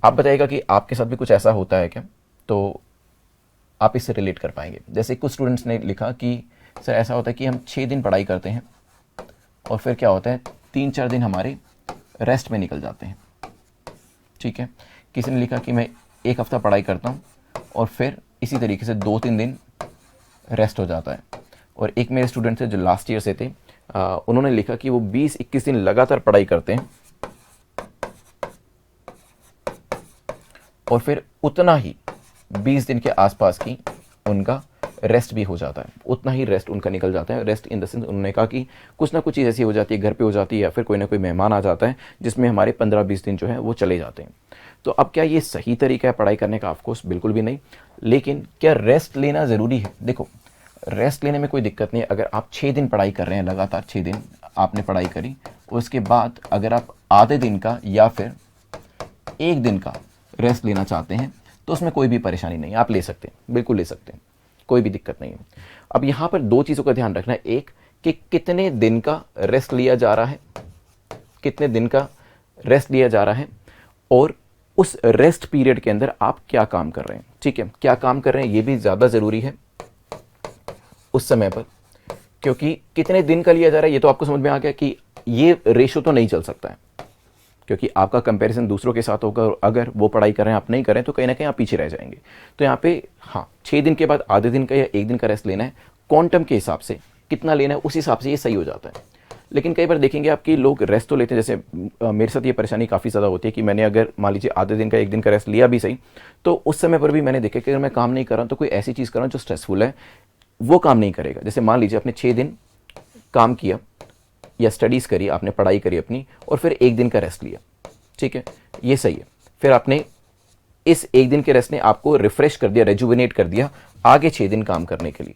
आप बताइएगा कि आपके साथ भी कुछ ऐसा होता है क्या, तो आप इससे रिलेट कर पाएंगे। जैसे कुछ स्टूडेंट्स ने लिखा कि सर ऐसा होता है कि हम 6 दिन पढ़ाई करते हैं और फिर क्या होता है 3-4 दिन हमारे रेस्ट में निकल जाते हैं। ठीक है, किसी ने लिखा कि मैं 1 हफ्ता पढ़ाई करता हूँ और फिर इसी तरीके से 2-3 दिन रेस्ट हो जाता है। और एक मेरे स्टूडेंट थे जो लास्ट ईयर से थे, उन्होंने लिखा कि वो 20-21 दिन लगातार पढ़ाई करते हैं और फिर उतना ही 20 दिन के आसपास की उनका रेस्ट भी हो जाता है, उतना ही रेस्ट उनका निकल जाता है। रेस्ट इन द सेंस उन्होंने कहा कि कुछ ना कुछ चीज़ ऐसी हो जाती है, घर पे हो जाती है या फिर कोई ना कोई मेहमान आ जाता है जिसमें हमारे 15-20 दिन जो है वो चले जाते हैं। तो अब क्या ये सही तरीका है पढ़ाई करने का? ऑफकोर्स बिल्कुल भी नहीं। लेकिन क्या रेस्ट लेना ज़रूरी है? देखो, रेस्ट लेने में कोई दिक्कत नहीं है। अगर आप 6 दिन पढ़ाई कर रहे हैं, लगातार 6 दिन आपने पढ़ाई करी, उसके बाद अगर आप आधे दिन का या फिर 1 दिन का रेस्ट लेना चाहते हैं तो उसमें कोई भी परेशानी नहीं है, आप ले सकते हैं, बिल्कुल ले सकते हैं, कोई भी दिक्कत नहीं है। अब यहाँ पर 2 चीज़ों का ध्यान रखना है। एक, कि कितने दिन का रेस्ट लिया जा रहा है, कितने दिन का रेस्ट लिया जा रहा है, और उस रेस्ट पीरियड के अंदर आप क्या काम कर रहे हैं। ठीक है, क्या काम कर रहे हैं ये भी ज़्यादा ज़रूरी है उस समय पर, क्योंकि कितने दिन का लिया जा रहा है ये तो आपको समझ में आ गया कि ये रेशो तो नहीं चल सकता है, क्योंकि आपका कंपैरिजन दूसरों के साथ होगा और अगर वो पढ़ाई कर रहे हैं आप नहीं कर रहे हैं तो कहीं ना कहीं आप पीछे रह जाएंगे। तो यहाँ पे हाँ, 6 दिन के बाद आधे दिन का या 1 दिन का रेस्ट लेना है, क्वांटम के हिसाब से कितना लेना है उस हिसाब से ये सही हो जाता है। लेकिन कई बार देखेंगे आपकी लोग रेस्ट तो लेते हैं, जैसे मेरे साथ ये परेशानी काफ़ी ज़्यादा होती है कि मैंने अगर मान लीजिए आधे दिन का 1 दिन का रेस्ट लिया भी सही, तो उस समय पर भी मैंने देखा कि अगर मैं काम नहीं कर रहा हूँ तो कोई ऐसी चीज़ कर रहा हूँ जो स्ट्रेसफुल है, वो काम नहीं करेगा। जैसे मान लीजिए आपने 6 दिन काम किया या स्टडीज़ करी, आपने पढ़ाई करी अपनी, और फिर 1 दिन का रेस्ट लिया, ठीक है, ये सही है। फिर आपने इस 1 दिन के रेस्ट ने आपको रिफ्रेश कर दिया, रेजुविनेट कर दिया आगे 6 दिन काम करने के लिए।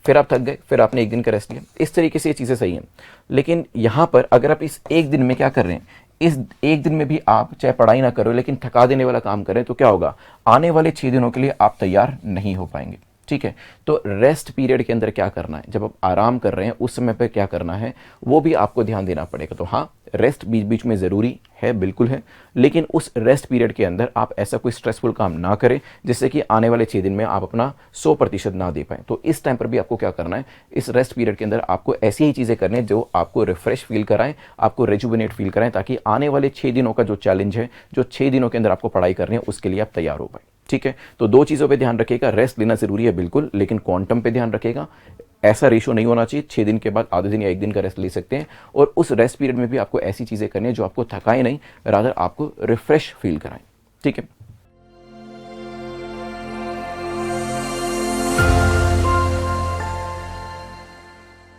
फिर आप थक गए, फिर आपने 1 दिन का रेस्ट लिया, इस तरीके से ये चीज़ें सही हैं। लेकिन यहाँ पर अगर आप इस 1 दिन में क्या कर रहे हैं, इस 1 दिन में भी आप चाहे पढ़ाई ना करो लेकिन थका देने वाला काम करें, तो क्या होगा, आने वाले 6 दिनों के लिए आप तैयार नहीं हो पाएंगे। ठीक है, तो रेस्ट पीरियड के अंदर क्या करना है, जब आप आराम कर रहे हैं उस समय पर क्या करना है वो भी आपको ध्यान देना पड़ेगा। तो हाँ, रेस्ट बीच बीच में ज़रूरी है, बिल्कुल है, लेकिन उस रेस्ट पीरियड के अंदर आप ऐसा कोई स्ट्रेसफुल काम ना करें जिससे कि आने वाले 6 दिन में आप अपना 100% ना दे पाएं। तो इस टाइम पर भी आपको क्या करना है, इस रेस्ट पीरियड के अंदर आपको ऐसी ही चीज़ें करनी है जो आपको रिफ्रेश फील कराएं, आपको रेजुविनेट फील कराएं, ताकि आने वाले 6 दिनों का जो चैलेंज है, जो 6 दिनों के अंदर आपको पढ़ाई करनी है, उसके लिए आप तैयार हो पाए। ठीक है, तो 2 चीज़ों पे ध्यान रखिएगा, रेस्ट लेना ज़रूरी है बिल्कुल, लेकिन क्वांटम पे ध्यान रखिएगा। ऐसा रेशो नहीं होना चाहिए, 6 दिन के बाद आधे दिन या 1 दिन का रेस्ट ले सकते हैं, और उस रेस्ट पीरियड में भी आपको ऐसी चीज़ें करनी है जो आपको थकाए नहीं, रादर आपको रिफ्रेश फील कराएं। ठीक है।